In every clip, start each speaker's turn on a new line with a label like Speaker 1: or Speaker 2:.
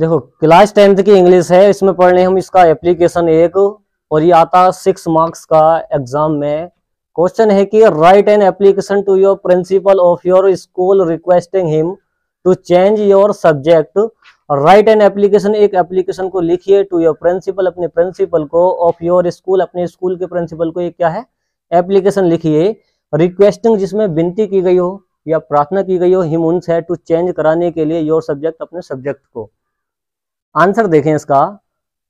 Speaker 1: देखो class 10th की English है, इसमें पढ़ने हम इसका एप्लीकेशन 1 और ये आता 6 मार्क्स का एग्जाम में। क्वेश्चन है कि write an application to your principal of your school requesting him to change your subject. Write an application, एक एप्लीकेशन को लिखिए, टू योर प्रिंसिपल, अपने प्रिंसिपल को, ऑफ योर स्कूल, अपने स्कूल के प्रिंसिपल को। ये क्या है? एप्लीकेशन लिखिए। रिक्वेस्टिंग, जिसमें विनती की गई हो या प्रार्थना की गई हो, हिम, उनसे, टू चेंज कराने के लिए, योर सब्जेक्ट, अपने सब्जेक्ट को। आंसर देखें इसका।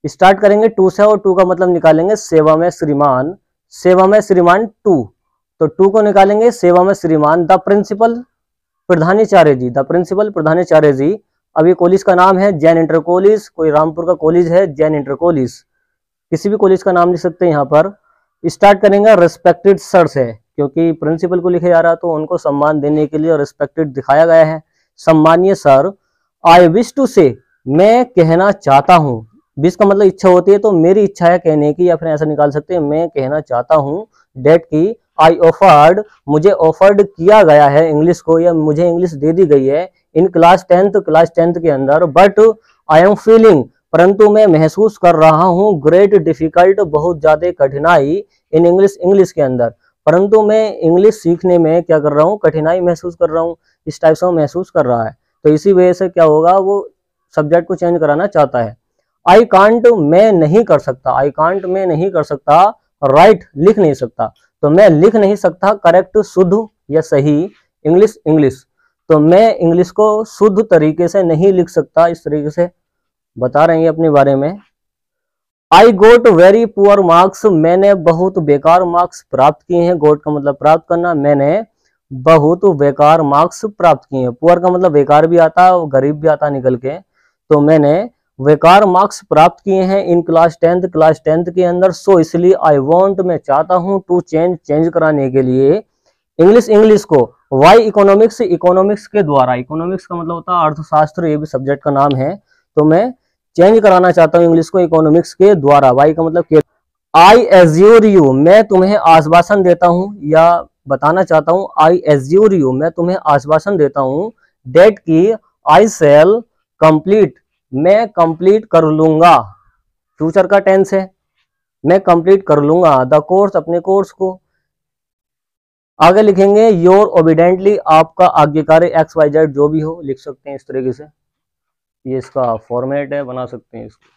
Speaker 1: स्टार्ट करेंगे 2 से और 2 का मतलब निकालेंगे सेवा में श्रीमान। सेवा में श्रीमान 2, तो 2 को निकालेंगे सेवा में श्रीमान। द प्रिंसिपल प्रधानाचार्य जी, द प्रिंसिपल प्रधानाचार्य जी। अभी कॉलेज का नाम है जैन इंटर कॉलेज, कोई रामपुर का कॉलेज है जैन इंटर कॉलेज, किसी भी कॉलेज का नाम लिख सकते हैं यहाँ पर। स्टार्ट करेंगे रेस्पेक्टेड सर से, क्योंकि प्रिंसिपल को लिखा जा रहा तो उनको सम्मान देने के लिए रेस्पेक्टेड दिखाया गया है। सम्मानीय सर। आई विश टू से, मैं कहना चाहता हूँ। विश का मतलब इच्छा होती है, तो मेरी इच्छा है कहने की, या फिर ऐसा निकाल सकते हैं मैं कहना चाहता हूँ। डेट की आई ऑफर्ड, मुझे ऑफर्ड किया गया है इंग्लिश को, या मुझे इंग्लिश दे दी गई है इन क्लास 10th के अंदर। बट आई एम फीलिंग, परंतु मैं महसूस कर रहा हूँ, ग्रेट डिफिकल्ट, बहुत ज्यादा कठिनाई, इन इंग्लिश, इंग्लिश के अंदर। परंतु मैं इंग्लिश सीखने में क्या कर रहा हूँ, कठिनाई महसूस कर रहा हूँ, इस टाइप से महसूस कर रहा है। तो इसी वजह से क्या होगा, वो सब्जेक्ट को चेंज कराना चाहता है। आई कांट, मैं नहीं कर सकता। आई कांट, मैं नहीं कर सकता। राइट, लिख नहीं सकता, तो मैं लिख नहीं सकता। करेक्ट, शुद्ध या सही। इंग्लिश, इंग्लिश, तो मैं इंग्लिश को शुद्ध तरीके से नहीं लिख सकता। इस तरीके से बता रहे हैं अपने बारे में। आई गोट वेरी पुअर मार्क्स, मैंने बहुत बेकार मार्क्स प्राप्त किए हैं। गोट का मतलब प्राप्त करना, मैंने बहुत बेकार मार्क्स प्राप्त किए हैं। पुअर का मतलब बेकार भी आता है और गरीब भी आता निकल के, तो मैंने बेकार मार्क्स प्राप्त किए हैं इन क्लास 10th के अंदर। सो इसलिए आई वांट, मैं चाहता हूं, टू चेंज, चेंज कराने के लिए इंग्लिश, इंग्लिश को। वाई इकोनॉमिक्स, इकोनॉमिक्स के द्वारा। इकोनॉमिक्स का मतलब होता है अर्थशास्त्र, ये भी सब्जेक्ट का नाम है। तो मैं चेंज कराना चाहता हूं इंग्लिश को इकोनॉमिक्स के द्वारा। वाई का मतलब के। आई एज्योर यू, मैं तुम्हें आश्वासन देता हूं या बताना चाहता हूं। आई एज्योर यू, मैं तुम्हें आश्वासन देता हूं। डेट की आई शैल कंप्लीट, मैं कंप्लीट कर लूंगा। फ्यूचर का टेंस है, मैं कंप्लीट कर लूंगा। द कोर्स, अपने कोर्स को। आगे लिखेंगे योर ओबिडेंटली, आपका आज्ञाकारी, XYZ जो भी हो लिख सकते हैं इस तरीके से। ये इसका फॉर्मेट है, बना सकते हैं इसको।